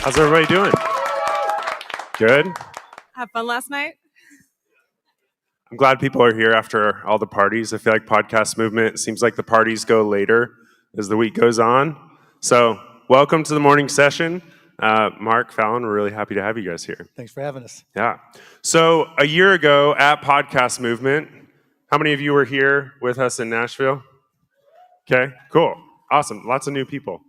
How's everybody doing? Good? Have fun last night? I'm glad people are here after all the parties. I feel like podcast movement seems like the parties go later as the week goes on. So welcome to the morning session. Mark, Falon, we're really happy to have you guys here. Thanks for having us. Yeah. So a year ago at Podcast Movement, how many of you were here with us in Nashville? Okay, cool. Awesome. Lots of new people.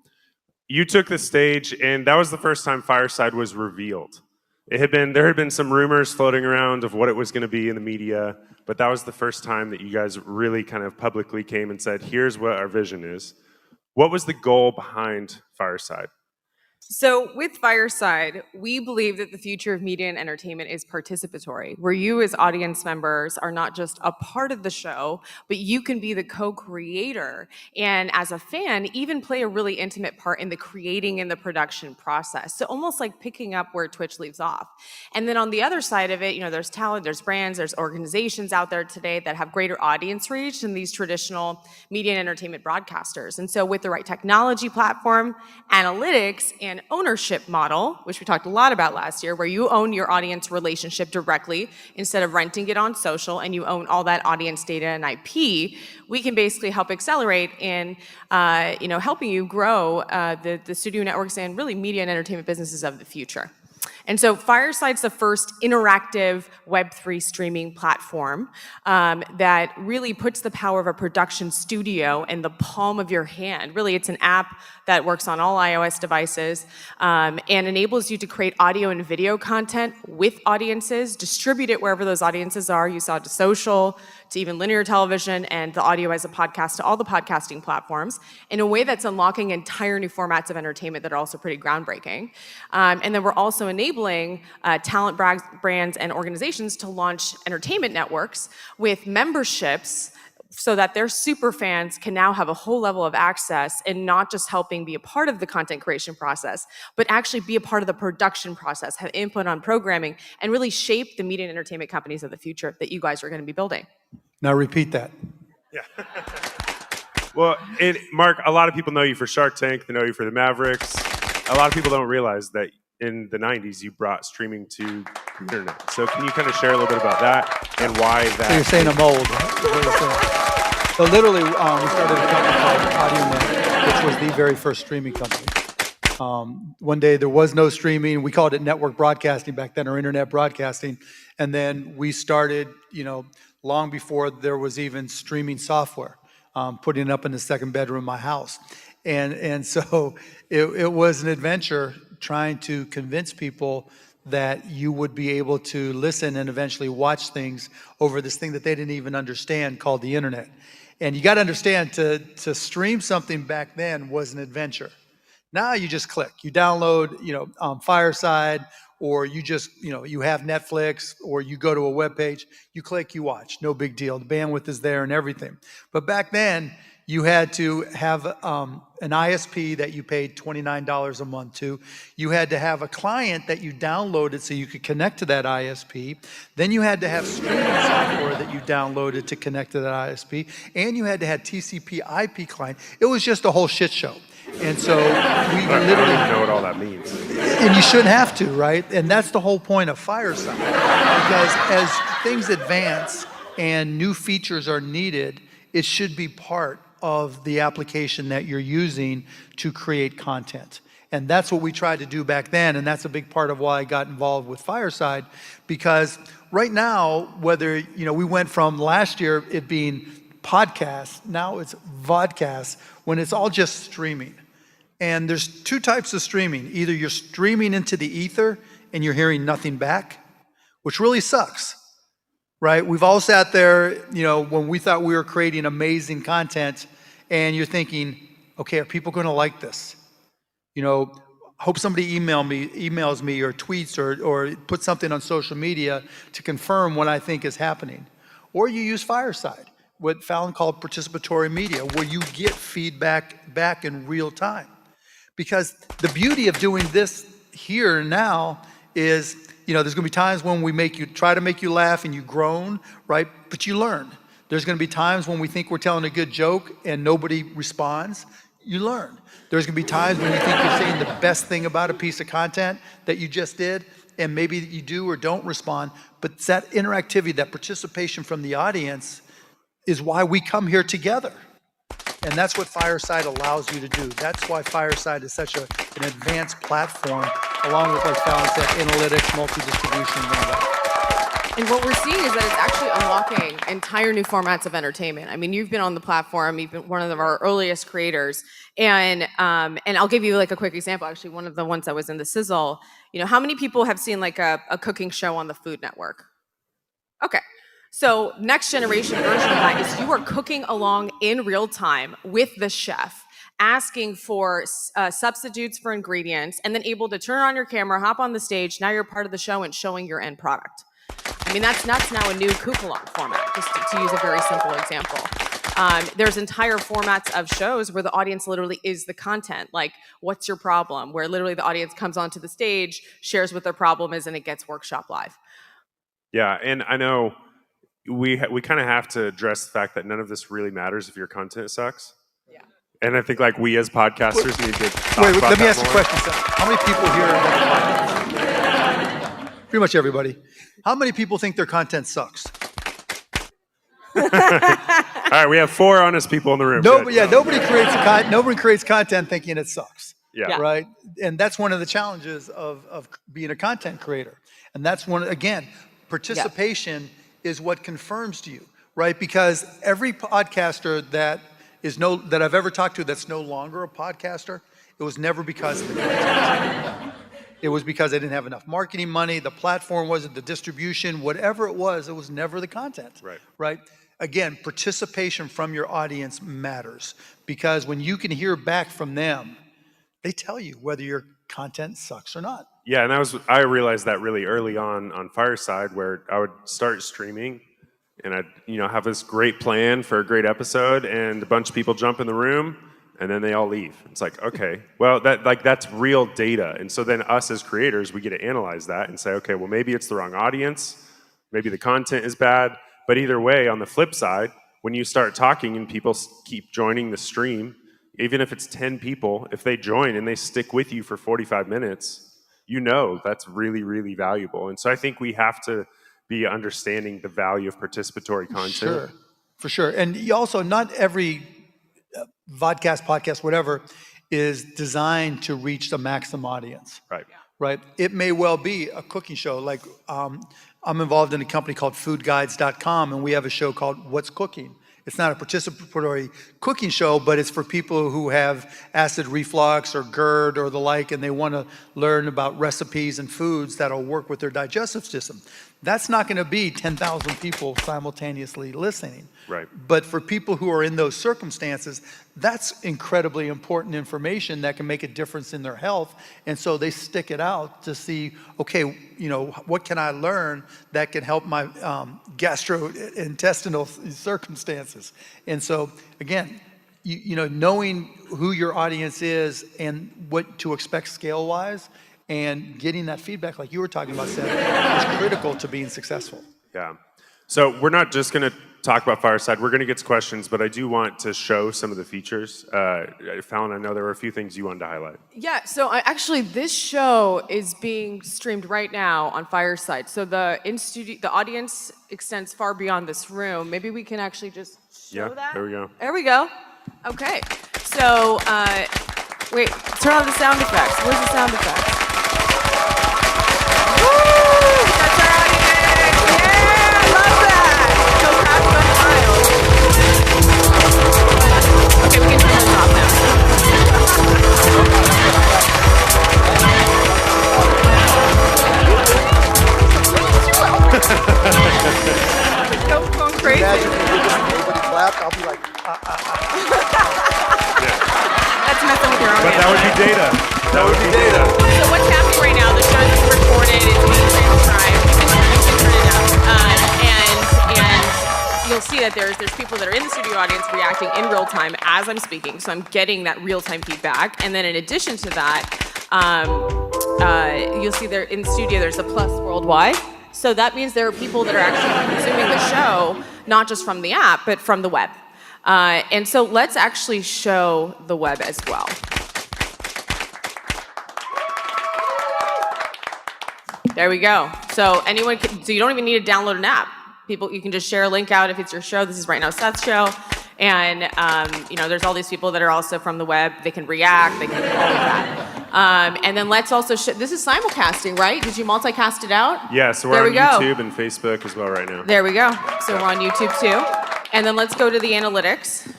You took the stage, and that was the first time Fireside was revealed. There had been some rumors floating around of what it was going to be in the media, but that was the first time that you guys really kind of publicly came and said, here's what our vision is. What was the goal behind Fireside? So with Fireside, we believe that the future of media and entertainment is participatory, where you as audience members are not just a part of the show, but you can be the co-creator and as a fan, even play a really intimate part in the creating and the production process. So almost like picking up where Twitch leaves off. And then on the other side of it, there's talent, there's brands, there's organizations out there today that have greater audience reach than these traditional media and entertainment broadcasters. And so with the right technology platform, analytics, and ownership model, which we talked a lot about last year, where you own your audience relationship directly instead of renting it on social, and you own all that audience data and IP, we can basically help accelerate in helping you grow the studio networks and really media and entertainment businesses of the future. And so Fireside's the first interactive Web3 streaming platform that really puts the power of a production studio in the palm of your hand. Really, it's an app that works on all iOS devices and enables you to create audio and video content with audiences, distribute it wherever those audiences are. You saw it to social, to even linear television, and the audio as a podcast to all the podcasting platforms in a way that's unlocking entire new formats of entertainment that are also pretty groundbreaking. And then we're also enabling talent brands and organizations to launch entertainment networks with memberships so that their super fans can now have a whole level of access and not just helping be a part of the content creation process, but actually be a part of the production process, have input on programming, and really shape the media and entertainment companies of the future that you guys are going to be building. Now repeat that. Yeah. Well, Mark, a lot of people know you for Shark Tank. They know you for the Mavericks. A lot of people don't realize that in the 90s, you brought streaming to the internet. So can you kind of share a little bit about that and why that? So you're saying I'm old, right? So literally, we started a company called AudioNet, which was the very first streaming company. One day there was no streaming. We called it network broadcasting back then, or internet broadcasting. And then we started, long before there was even streaming software, putting it up in the second bedroom of my house. And so it was an adventure trying to convince people that you would be able to listen and eventually watch things over this thing that they didn't even understand called the internet. And you got to understand, to stream something back then was an adventure. Now you just click, you download, Fireside, or you just, you have Netflix, or you go to a web page, you click, you watch, no big deal. The bandwidth is there and everything. But back then, you had to have an ISP that you paid $29 a month to. You had to have a client that you downloaded so you could connect to that ISP. Then you had to have streaming software that you downloaded to connect to that ISP. And you had to have TCP IP client. It was just a whole shit show. And so we literally... I don't even know what all that means. And you shouldn't have to, right? And that's the whole point of Fireside. Because as things advance and new features are needed, it should be part of the application that you're using to create content. And that's what we tried to do back then, and that's a big part of why I got involved with Fireside, because right now, whether, we went from last year it being podcasts, now it's vodcasts, when it's all just streaming. And there's two types of streaming. Either you're streaming into the ether and you're hearing nothing back, which really sucks. Right? We've all sat there, when we thought we were creating amazing content, and you're thinking, okay, are people going to like this? Hope somebody emails me or tweets or put something on social media to confirm what I think is happening. Or you use Fireside, what Falon called participatory media, where you get feedback back in real time. Because the beauty of doing this here now is, there's going to be times when we try to make you laugh and you groan, right? But you learn. There's going to be times when we think we're telling a good joke and nobody responds. you learn. There's gonna be times when you think you're saying the best thing about a piece of content that you just did, and maybe you do or don't respond, but it's that interactivity, that participation from the audience is why we come here together. And that's what Fireside allows you to do. That's why Fireside is such an advanced platform, along with, like Falon said, analytics, multi-distribution, and all that. And what we're seeing is that it's actually unlocking entire new formats of entertainment. I mean, you've been on the platform, you've been one of our earliest creators, and I'll give you like a quick example. Actually, one of the ones that was in the sizzle. You know, how many people have seen like a cooking show on the Food Network? Okay. So next generation version of that is you are cooking along in real time with the chef, asking for substitutes for ingredients, and then able to turn on your camera, hop on the stage. Now you're part of the show and showing your end product. I mean, that's now a new cook-along format, just to use a very simple example. There's entire formats of shows where the audience literally is the content. Like, what's your problem? Where literally the audience comes onto the stage, shares what their problem is, and it gets workshop live. Yeah, and I know we kind of have to address the fact that none of this really matters if your content sucks. Yeah. And I think like we as podcasters need to talk Wait, about let me that ask you a more. question, Seth. How many people here? Pretty much everybody. How many people think their content sucks? All right, we have 4 honest people in the room. Nobody, Good. nobody creates content thinking it sucks. Yeah. Right? And that's one of the challenges of being a content creator. And that's one, again, participation is what confirms to you, right? Because every podcaster that I've ever talked to that's no longer a podcaster, it was never because of the content. It was because they didn't have enough marketing money, the platform wasn't, the distribution, whatever it was never the content. Right? Again, participation from your audience matters, because when you can hear back from them, they tell you whether your content sucks or not. Yeah, and I realized that really early on Fireside, where I would start streaming and I'd have this great plan for a great episode, and a bunch of people jump in the room and then they all leave. It's like, okay, well that's real data. And so then us as creators, we get to analyze that and say, okay, well maybe it's the wrong audience, maybe the content is bad, but either way, on the flip side, when you start talking and people keep joining the stream, even if it's 10 people, if they join and they stick with you for 45 minutes, that's really, really valuable. And so I think we have to be understanding the value of participatory content. For sure. And you also, not every vodcast, podcast, whatever, is designed to reach the maximum audience. Right? It may well be a cooking show. Like I'm involved in a company called foodguides.com, and we have a show called What's Cooking. It's not a participatory cooking show, but it's for people who have acid reflux or GERD or the like, and they want to learn about recipes and foods that'll work with their digestive system. That's not going to be 10,000 people simultaneously listening. Right. But for people who are in those circumstances, that's incredibly important information that can make a difference in their health. And so they stick it out to see, okay, what can I learn that can help my gastrointestinal circumstances? And so, again, knowing who your audience is and what to expect scale-wise, and getting that feedback, like you were talking about, Seth, is critical to being successful. Yeah. So we're not just going to talk about Fireside. We're going to get to questions, but I do want to show some of the features. Falon, I know there were a few things you wanted to highlight. Yeah. So actually, this show is being streamed right now on Fireside. So the audience extends far beyond this room. Maybe we can actually just show that. There we go. There we go. Okay. So wait, turn on the sound effects. Where's the sound effects? That's our audience! Yeah, I love that! So fast, but wild. Okay, we can turn those off now. Going crazy. Imagine if nobody clapped, I'll be like, That's messing with your own. But that would be data. That would be data. So what's happening right now, the show is recorded, it's being transcribed, you can turn it up, and you'll see that there's people that are in the studio audience reacting in real time as I'm speaking, so I'm getting that real time feedback, and then in addition to that, you'll see there in the studio there's a plus worldwide, so that means there are people that are actually consuming the show, not just from the app, but from the web. And so let's actually show the web as well. There we go. So anyone can, so you don't even need to download an app. People, you can just share a link out if it's your show. This is right now Seth's show. And, there's all these people that are also from the web. They can react, they can do all of that. And then let's also, this is simulcasting, right? Did you multicast it out? Yeah, so we're on YouTube and Facebook as well right now. There we go. So we're on YouTube too. And then let's go to the analytics.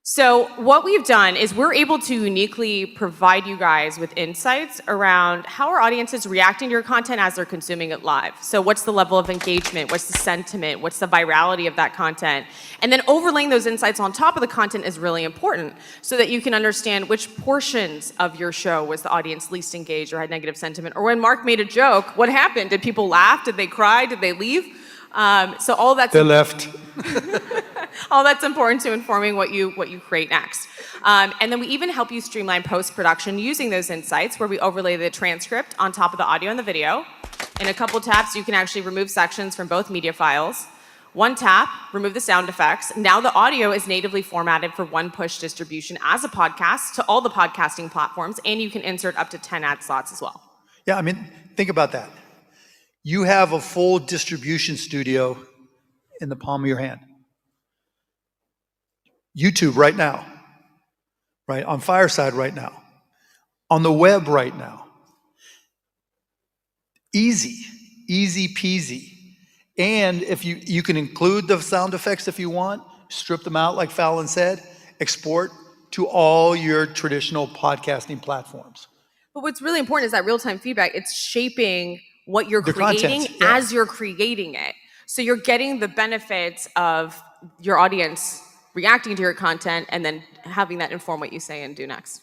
So what we've done is we're able to uniquely provide you guys with insights around how our audience is reacting to your content as they're consuming it live. So what's the level of engagement? What's the sentiment? What's the virality of that content? And then overlaying those insights on top of the content is really important so that you can understand which portions of your show was the audience least engaged or had negative sentiment. Or when Mark made a joke, what happened? Did people laugh? Did they cry? Did they leave? So all that's— They left. all that's important to informing what you create next. And then we even help you streamline post-production using those insights where we overlay the transcript on top of the audio and the video. In a couple taps, you can actually remove sections from both media files. One tap, remove the sound effects. Now the audio is natively formatted for one push distribution as a podcast to all the podcasting platforms, and you can insert up to 10 ad slots as well. Yeah, I mean, think about that. You have a full distribution studio in the palm of your hand. YouTube right now, right? On Fireside right now. On the web right now. Easy peasy. And if you can include the sound effects if you want, strip them out like Falon said, export to all your traditional podcasting platforms. But what's really important is that real-time feedback. It's shaping what you're The creating content, yeah. as you're creating it. So you're getting the benefits of your audience reacting to your content and then having that inform what you say and do next.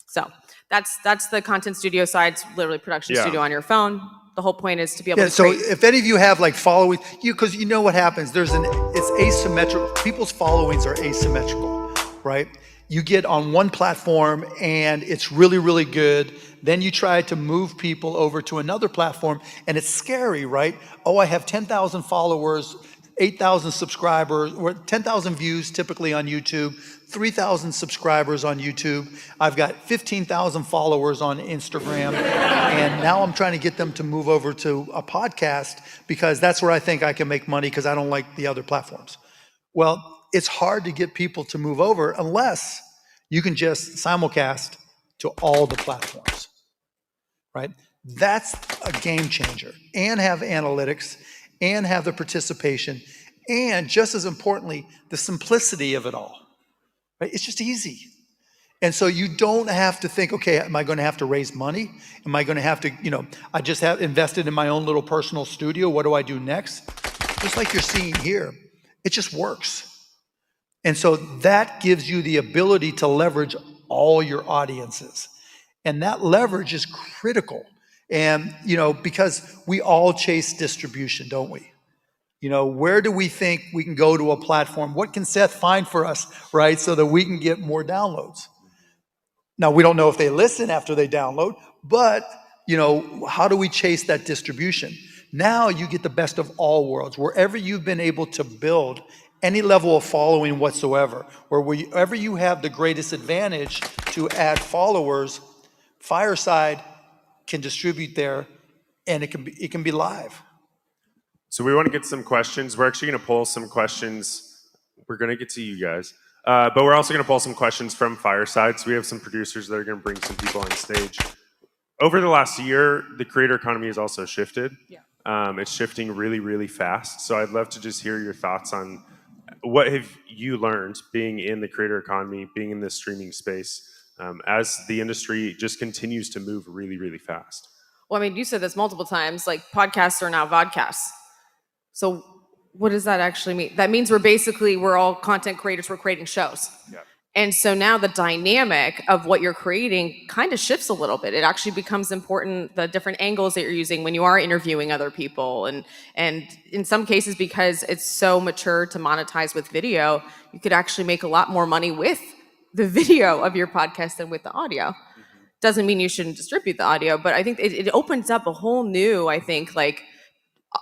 So that's the content studio side. It's literally production studio on your phone. The whole point is to be able to create. So if any of you have like following, because you know what happens, it's asymmetrical. People's followings are asymmetrical, right? You get on one platform and it's really, really good. Then you try to move people over to another platform and it's scary, right? Oh, I have 10,000 followers, 8,000 subscribers, or 10,000 views typically on YouTube, 3,000 subscribers on YouTube. I've got 15,000 followers on Instagram. And now I'm trying to get them to move over to a podcast because that's where I think I can make money because I don't like the other platforms. Well, it's hard to get people to move over unless you can just simulcast to all the platforms, right? That's a game changer. And have analytics, and have the participation, and just as importantly, the simplicity of it all, right? It's just easy. And so you don't have to think, okay, am I going to have to raise money? Am I going to have to, I just have invested in my own little personal studio. What do I do next? Just like you're seeing here, it just works. And so that gives you the ability to leverage all your audiences. And that leverage is critical. And, because we all chase distribution, don't we? Where do we think we can go to a platform? What can Seth find for us, right? So that we can get more downloads. Now, we don't know if they listen after they download, but, how do we chase that distribution? Now you get the best of all worlds. Wherever you've been able to build any level of following whatsoever, or wherever you have the greatest advantage to add followers, Fireside can distribute there, and it can be live. So we want to get some questions. We're actually going to pull some questions. We're going to get to you guys. But we're also going to pull some questions from Fireside. So we have some producers that are going to bring some people on stage. Over the last year, the creator economy has also shifted. Yeah. It's shifting really, really fast. So I'd love to just hear your thoughts on what have you learned being in the creator economy, being in this streaming space, as the industry just continues to move really, really fast. Well, I mean, you said this multiple times, like podcasts are now vodcasts. So what does that actually mean? That means we're all content creators, we're creating shows. Yeah. And so now the dynamic of what you're creating kind of shifts a little bit. It actually becomes important, the different angles that you're using when you are interviewing other people. And in some cases, because it's so mature to monetize with video, you could actually make a lot more money with the video of your podcast than with the audio. Doesn't mean you shouldn't distribute the audio, but I think it opens up a whole new,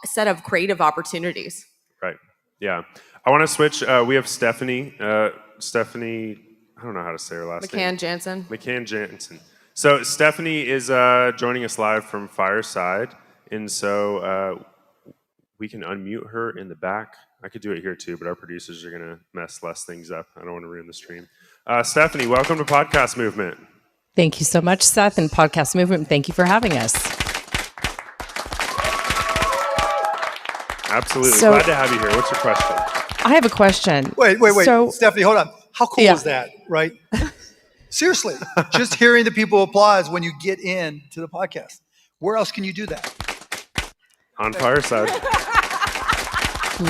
set of creative opportunities. Right. Yeah. I want to switch. We have Stephanie. Stephanie, I don't know how to say her last name. McCann Jansen. So Stephanie is joining us live from Fireside. And so we can unmute her in the back. I could do it here too, but our producers are going to mess less things up. I don't want to ruin the stream. Stephanie, welcome to Podcast Movement. Thank you so much, Seth, and Podcast Movement. Thank you for having us. Absolutely. Glad to have you here. What's your question? I have a question. Wait. So, Stephanie, hold on. How cool is that, right? Seriously, just hearing the people applause when you get into the podcast. Where else can you do that? On Fireside.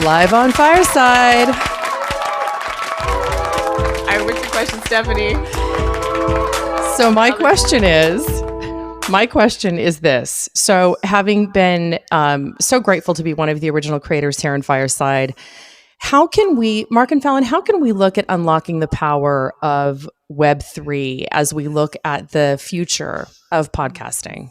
Live on Fireside. What's your question, Stephanie? So my question is this. So having been so grateful to be one of the original creators here in Fireside, how can we, Mark and Falon, how can we look at unlocking the power of Web3 as we look at the future of podcasting?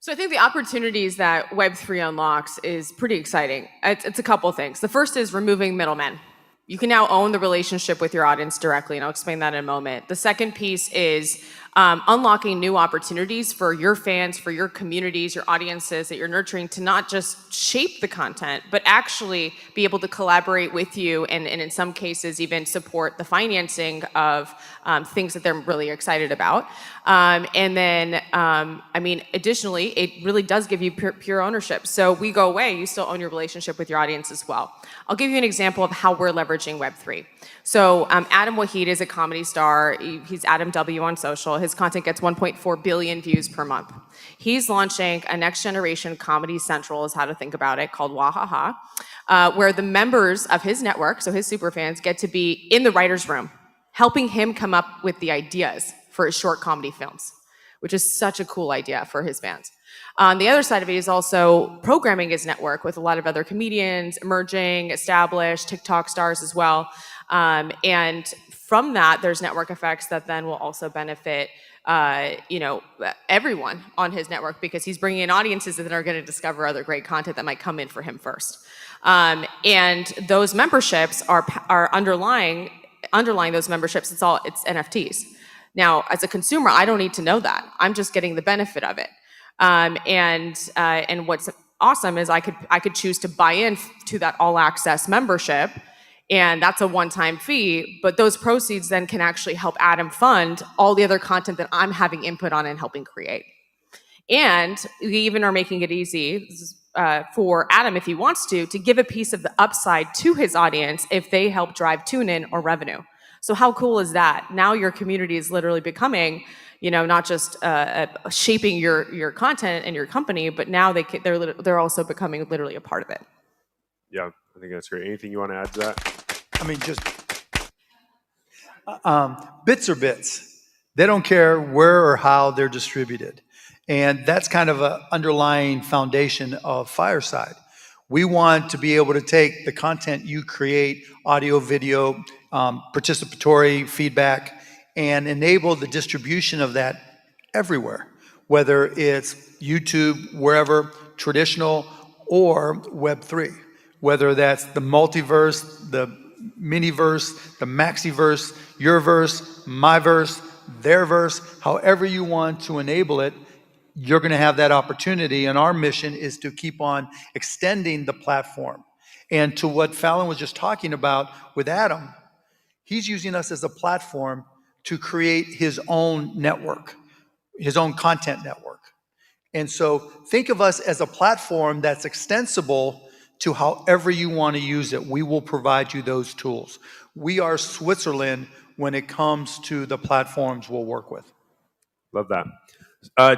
So I think the opportunities that Web3 unlocks is pretty exciting. It's a couple things. The first is removing middlemen. You can now own the relationship with your audience directly, and I'll explain that in a moment. The second piece is unlocking new opportunities for your fans, for your communities, your audiences that you're nurturing to not just shape the content, but actually be able to collaborate with you and in some cases even support the financing of things that they're really excited about. Additionally, it really does give you pure ownership. So we go away, you still own your relationship with your audience as well. I'll give you an example of how we're leveraging Web3. So Adam Wahid is a comedy star. He's Adam W on social. His content gets 1.4 billion views per month. He's launching a next generation Comedy Central is how to think about it, called Wahaha, where the members of his network, so his superfans, get to be in the writer's room, helping him come up with the ideas for his short comedy films, which is such a cool idea for his fans. On the other side of it is also programming his network with a lot of other comedians, emerging, established, TikTok stars as well. And from that, there's network effects that then will also benefit, everyone on his network because he's bringing in audiences that are going to discover other great content that might come in for him first. And those memberships are underlying those memberships. It's NFTs. Now, as a consumer, I don't need to know that. I'm just getting the benefit of it. And what's awesome is I could choose to buy in to that all access membership, and that's a one-time fee, but those proceeds then can actually help Adam fund all the other content that I'm having input on and helping create. And we even are making it easy for Adam, if he wants to give a piece of the upside to his audience if they help drive tune-in or revenue. So how cool is that? Now your community is literally becoming, not just shaping your content and your company, but now they're also becoming literally a part of it. Yeah, I think that's great. Anything you want to add to that? I mean, just bits are bits. They don't care where or how they're distributed. And that's kind of an underlying foundation of Fireside. We want to be able to take the content you create, audio, video, participatory feedback, and enable the distribution of that everywhere, whether it's YouTube, wherever, traditional, or Web3, whether that's the multiverse, the miniverse, the maxiverse, your verse, my verse, their verse, however you want to enable it, you're going to have that opportunity. And our mission is to keep on extending the platform. And to what Falon was just talking about with Adam, he's using us as a platform to create his own network, his own content network. And so think of us as a platform that's extensible to however you want to use it. We will provide you those tools. We are Switzerland when it comes to the platforms we'll work with. Love that.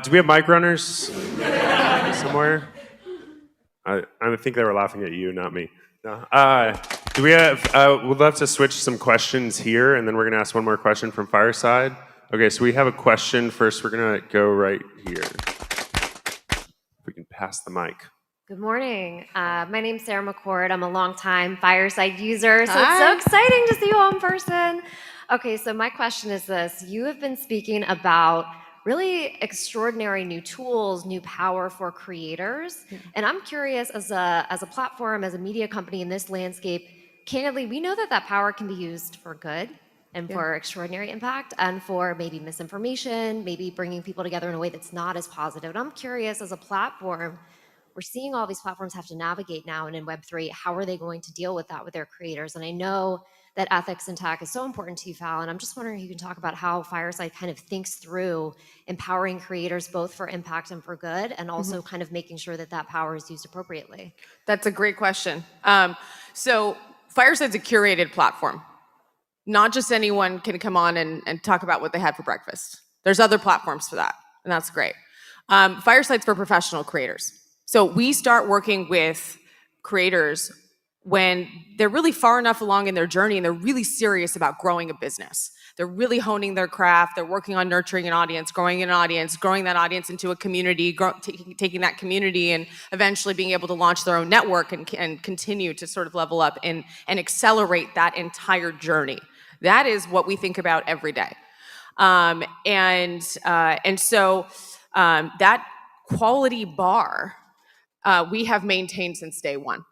Do we have mic runners somewhere? I think they were laughing at you, not me. No. Do we have, we'd love to switch some questions here, and then we're going to ask one more question from Fireside. Okay, so we have a question first. We're going to go right here. If we can pass the mic. Good morning. My name's Sarah McCord. I'm a longtime Fireside user, so It's so exciting to see you all in person. Okay, so my question is this. You have been speaking about really extraordinary new tools, new power for creators. And I'm curious, as a platform, as a media company in this landscape, candidly, we know that that power can be used for good and for extraordinary impact, and for maybe misinformation, maybe bringing people together in a way that's not as positive. And I'm curious, as a platform, we're seeing all these platforms have to navigate now, and in Web3, how are they going to deal with that with their creators? And I know that ethics and tech is so important to you, Falon. I'm just wondering if you can talk about how Fireside kind of thinks through empowering creators both for impact and for good, and also kind of making sure that that power is used appropriately. That's a great question. So Fireside's a curated platform. Not just anyone can come on and talk about what they had for breakfast. There's other platforms for that, and that's great. Fireside's for professional creators. So we start working with creators when they're really far enough along in their journey and they're really serious about growing a business. They're really honing their craft. They're working on nurturing an audience, growing that audience into a community, taking that community and eventually being able to launch their own network and continue to sort of level up and accelerate that entire journey. That is what we think about every day. And so that quality bar we have maintained since day one.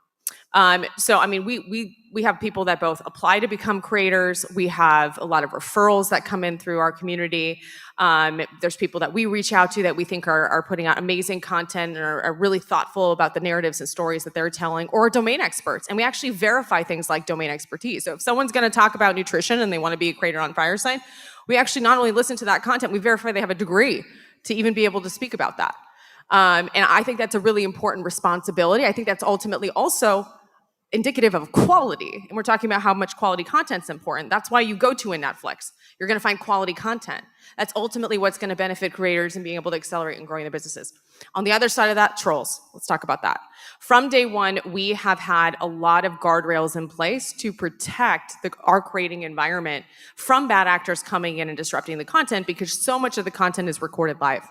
So, I mean, we have people that both apply to become creators. We have a lot of referrals that come in through our community. There's people that we reach out to that we think are putting out amazing content and are really thoughtful about the narratives and stories that they're telling, or domain experts. And we actually verify things like domain expertise. So if someone's going to talk about nutrition and they want to be a creator on Fireside, we actually not only listen to that content, we verify they have a degree to even be able to speak about that. And I think that's a really important responsibility. I think that's ultimately also indicative of quality. And we're talking about how much quality content's important. That's why you go to a Netflix. You're going to find quality content. That's ultimately what's going to benefit creators and being able to accelerate and growing their businesses. On the other side of that, trolls. Let's talk about that. From day one, we have had a lot of guardrails in place to protect our creating environment from bad actors coming in and disrupting the content, because so much of the content is recorded live.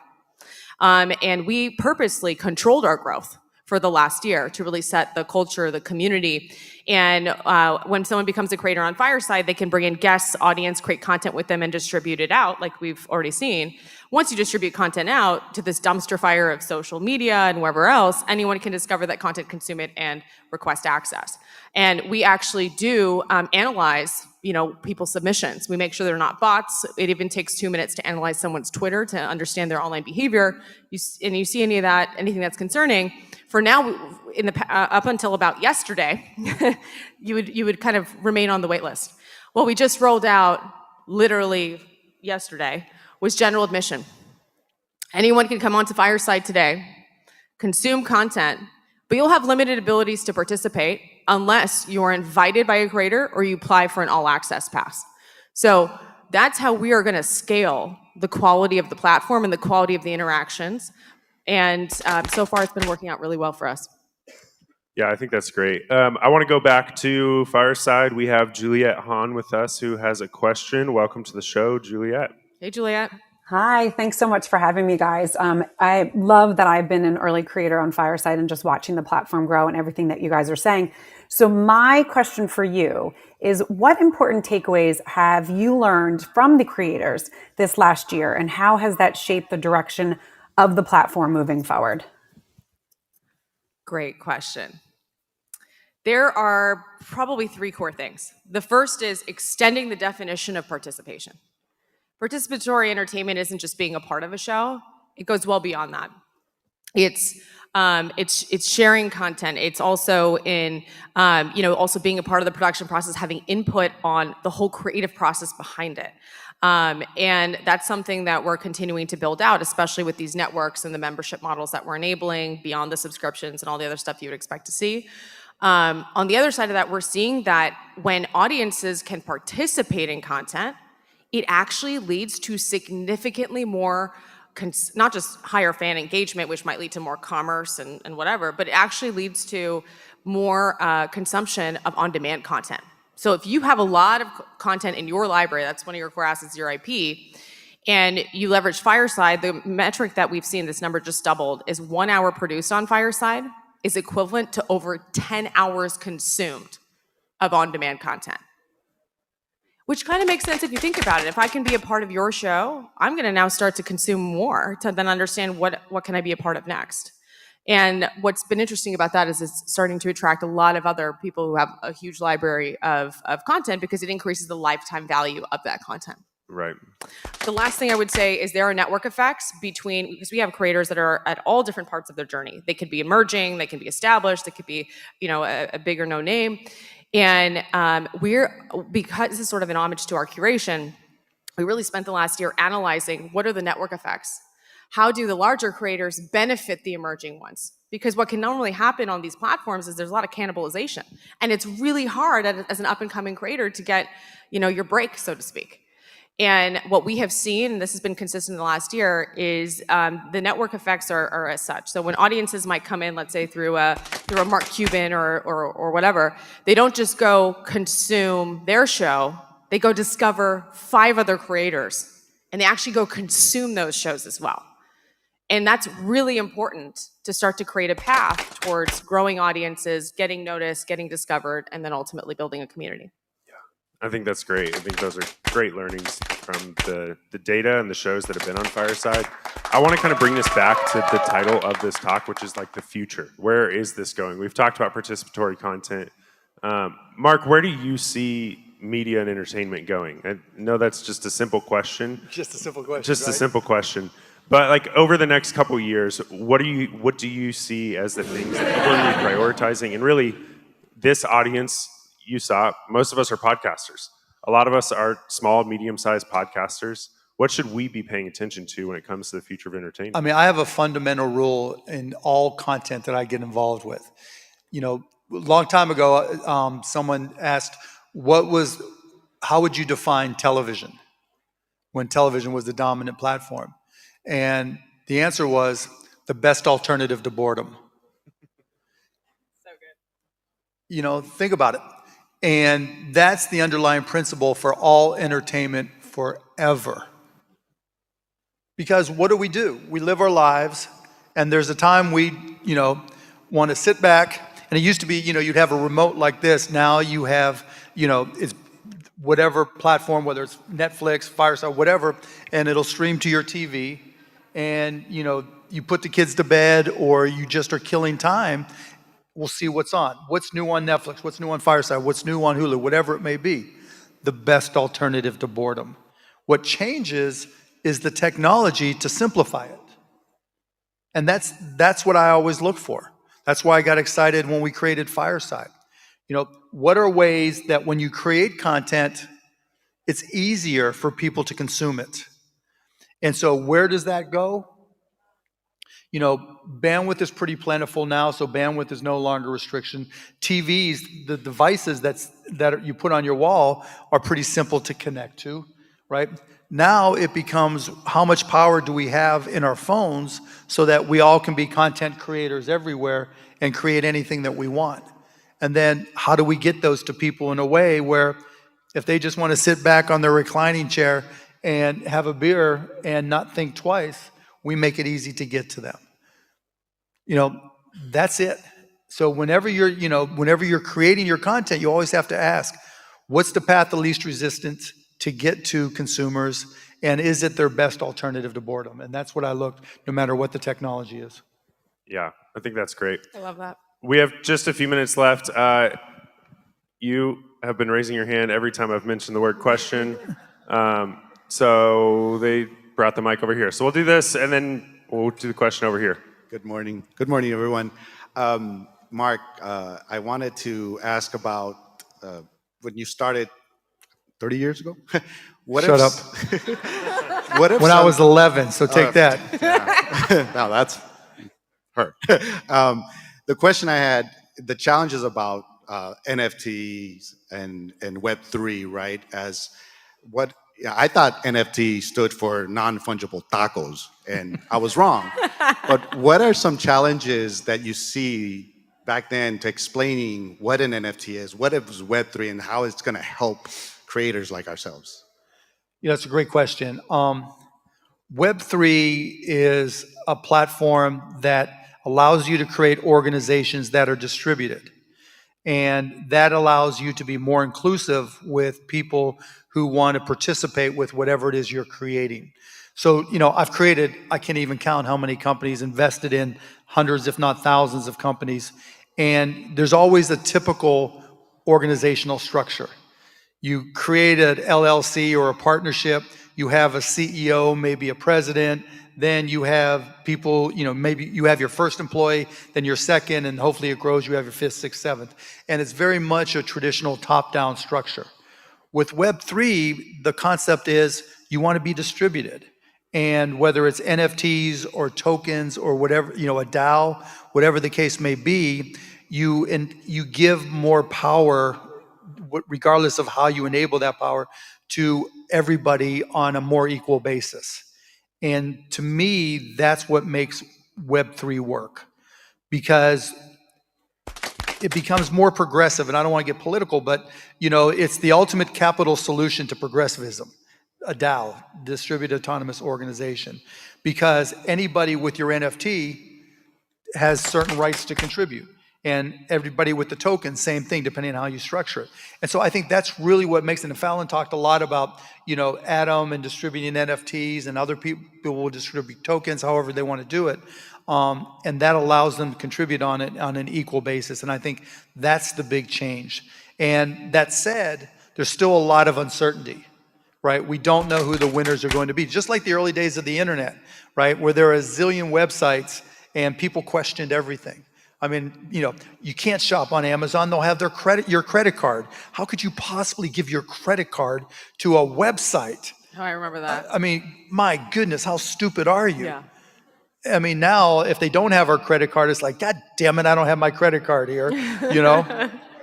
And we purposely controlled our growth for the last year to really set the culture, the community. And when someone becomes a creator on Fireside, they can bring in guests, audience, create content with them and distribute it out, like we've already seen. Once you distribute content out to this dumpster fire of social media and wherever else, anyone can discover that content, consume it, and request access. And we actually do analyze, people's submissions. We make sure they're not bots. It even takes 2 minutes to analyze someone's Twitter to understand their online behavior. You see anything that's concerning. For now, up until about yesterday, you would kind of remain on the wait list. What we just rolled out, literally yesterday, was general admission. Anyone can come onto Fireside today, consume content, but you'll have limited abilities to participate unless you're invited by a creator or you apply for an all-access pass. So that's how we are going to scale the quality of the platform and the quality of the interactions. And so far, it's been working out really well for us. Yeah, I think that's great. I want to go back to Fireside. We have Juliet Hahn with us, who has a question. Welcome to the show, Juliet. Hey, Juliet. Hi, thanks so much for having me, guys. I love that I've been an early creator on Fireside and just watching the platform grow and everything that you guys are saying. So my question for you is, what important takeaways have you learned from the creators this last year, and how has that shaped the direction of the platform moving forward? Great question. There are probably 3 core things. The first is extending the definition of participation. Participatory entertainment isn't just being a part of a show. It goes well beyond that. It's sharing content. It's also also being a part of the production process, having input on the whole creative process behind it. And that's something that we're continuing to build out, especially with these networks and the membership models that we're enabling beyond the subscriptions and all the other stuff you would expect to see. On the other side of that, we're seeing that when audiences can participate in content, it actually leads to significantly more, not just higher fan engagement, which might lead to more commerce and whatever, but it actually leads to more consumption of on-demand content. So if you have a lot of content in your library, that's one of your core assets, your IP, and you leverage Fireside, the metric that we've seen, this number just doubled, is 1 hour produced on Fireside is equivalent to over 10 hours consumed of on-demand content. Which kind of makes sense if you think about it. If I can be a part of your show, I'm going to now start to consume more to then understand what can I be a part of next. And what's been interesting about that is it's starting to attract a lot of other people who have a huge library of content because it increases the lifetime value of that content. Right. The last thing I would say is there are network effects because we have creators that are at all different parts of their journey. They could be emerging, they can be established, they could be, a big or no name. And because this is sort of an homage to our curation, we really spent the last year analyzing what are the network effects? How do the larger creators benefit the emerging ones? Because what can normally happen on these platforms is there's a lot of cannibalization. And it's really hard as an up-and-coming creator to get, your break, so to speak. And what we have seen, and this has been consistent in the last year, is the network effects are as such. So when audiences might come in, let's say through a Mark Cuban or whatever, they don't just go consume their show, they go discover 5 other creators, and they actually go consume those shows as well. And that's really important to start to create a path towards growing audiences, getting noticed, getting discovered, and then ultimately building a community. I think that's great. I think those are great learnings from the data and the shows that have been on Fireside. I want to kind of bring this back to the title of this talk, which is like the future. Where is this going? We've talked about participatory content. Mark, where do you see media and entertainment going? I know that's just a simple question. Just a simple question. Just right? a simple question. But like over the next couple of years, what do you see as the things that people are really prioritizing? And really, this audience, you saw, most of us are podcasters. A lot of us are small, medium-sized podcasters. What should we be paying attention to when it comes to the future of entertainment? I mean, I have a fundamental rule in all content that I get involved with. A long time ago, someone asked, how would you define television when television was the dominant platform? And the answer was the best alternative to boredom. So good. Think about it. And that's the underlying principle for all entertainment forever. Because what do? We live our lives, and there's a time we, want to sit back. And it used to be, you'd have a remote like this. Now you have, it's whatever platform, whether it's Netflix, Fireside, whatever, and it'll stream to your TV. And, you put the kids to bed or you just are killing time. We'll see what's on. What's new on Netflix? What's new on Fireside? What's new on Hulu? Whatever it may be. The best alternative to boredom. What changes is the technology to simplify it. And that's what I always look for. That's why I got excited when we created Fireside. What are ways that when you create content, it's easier for people to consume it? And so where does that go? Bandwidth is pretty plentiful now, so bandwidth is no longer a restriction. TVs, the devices that you put on your wall are pretty simple to connect to, right? Now it becomes how much power do we have in our phones so that we all can be content creators everywhere and create anything that we want. And then how do we get those to people in a way where if they just want to sit back on their reclining chair and have a beer and not think twice, we make it easy to get to them. That's it. So whenever you're creating your content, you always have to ask, what's the path of least resistance to get to consumers, and is it their best alternative to boredom? And that's what I look, no matter what the technology is. Yeah, I think that's great. I love that. We have just a few minutes left. You have been raising your hand every time I've mentioned the word question. So they brought the mic over here. So we'll do this, and then we'll do the question over here. Good morning. Good morning, everyone. Mark, I wanted to ask about when you started 30 years ago? Shut up. When I was 11, so take that. Yeah. No, that's her. The question I had, the challenges about NFTs and Web3, right? I thought NFT stood for non-fungible tacos, and I was wrong. But what are some challenges that you see back then to explaining what an NFT is, what is Web3, and how it's going to help creators like ourselves? That's a great question. Web3 is a platform that allows you to create organizations that are distributed. And that allows you to be more inclusive with people who want to participate with whatever it is you're creating. So, I've created, I can't even count how many companies, invested in hundreds, if not thousands of companies. And there's always a typical organizational structure. You create an LLC or a partnership, you have a CEO, maybe a president, then you have people, maybe you have your first employee, then your second, and hopefully it grows, you have your fifth, sixth, seventh. And it's very much a traditional top-down structure. With Web3, the concept is you want to be distributed. And whether it's NFTs or tokens or whatever, a DAO, whatever the case may be, you give more power, regardless of how you enable that power, to everybody on a more equal basis. And to me, that's what makes Web3 work, because it becomes more progressive. And I don't want to get political, but it's the ultimate capital solution to progressivism, a DAO, distributed autonomous organization, because anybody with your NFT has certain rights to contribute. And everybody with the token, same thing, depending on how you structure it. And so I think that's really what makes it. And Falon talked a lot about, Atom and distributing NFTs, and other people will distribute tokens however they want to do it. And that allows them to contribute on it on an equal basis. And I think that's the big change. And that said, there's still a lot of uncertainty, right? We don't know who the winners are going to be. Just like the early days of the internet, right? Where there are a zillion websites and people questioned everything. I mean, you can't shop on Amazon. They'll have your credit card. How could you possibly give your credit card to a website? Oh, I remember that. I mean, my goodness, how stupid are you? Yeah. I mean, now if they don't have our credit card, it's like, God damn it, I don't have my credit card here,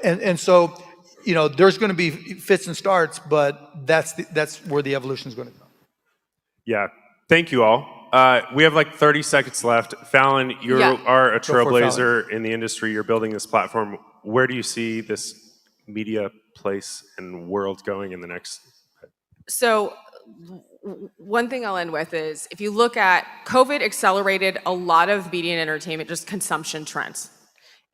And so, there's going to be fits and starts, but that's where the evolution is going to go. Yeah. Thank you all. We have like 30 seconds left. Fallon, you are a trailblazer in the industry. You're building this platform. Where do you see this media place and world going in the next? So one thing I'll end with is, if you look at COVID, accelerated a lot of media and entertainment, just consumption trends.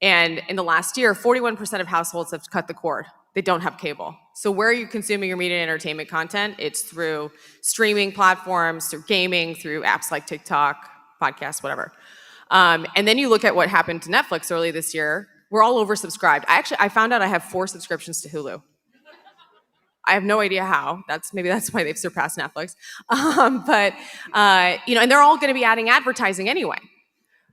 And in the last year, 41% of households have cut the cord. They don't have cable. So where are you consuming your media and entertainment content? It's through streaming platforms, through gaming, through apps like TikTok, podcasts, whatever. And then you look at what happened to Netflix early this year. We're all oversubscribed. I found out I have 4 subscriptions to Hulu. I have no idea how. Maybe that's why they've surpassed Netflix. And they're all going to be adding advertising anyway.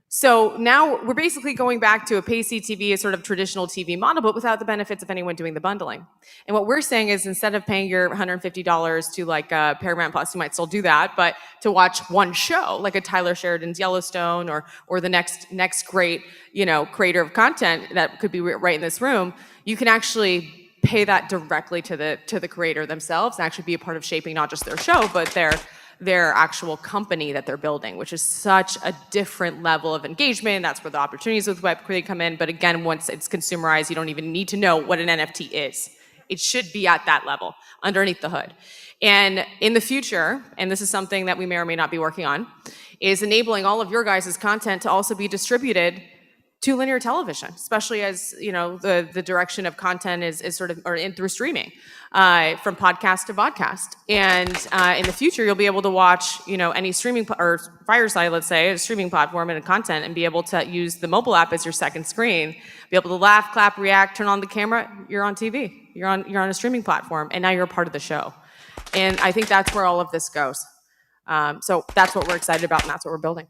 So now we're basically going back to a pay CTV, a sort of traditional TV model, but without the benefits of anyone doing the bundling. And what we're saying is, instead of paying your $150 to like Paramount Plus, you might still do that, but to watch one show, like a Tyler Sheridan's Yellowstone, or the next great creator of content that could be right in this room, you can actually pay that directly to the creator themselves and actually be a part of shaping not just their show, but their actual company that they're building, which is such a different level of engagement. That's where the opportunities with Web3 come in. But again, once it's consumerized, you don't even need to know what an NFT is. It should be at that level, underneath the hood. And in the future, and this is something that we may or may not be working on, is enabling all of your guys' content to also be distributed to linear television, especially as the direction of content is sort of through streaming, from podcast to podcast. And in the future, you'll be able to watch any streaming or Fireside, let's say, a streaming platform and a content, and be able to use the mobile app as your second screen, be able to laugh, clap, react, turn on the camera. You're on TV. You're on a streaming platform, and now you're a part of the show. And I think that's where all of this goes. So that's what we're excited about, and that's what we're building.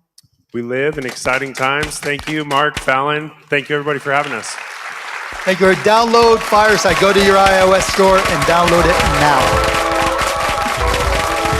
We live in exciting times. Thank you, Mark, Falon. Thank you, everybody, for having us. Thank you. Download Fireside. Go to your iOS store and download it now.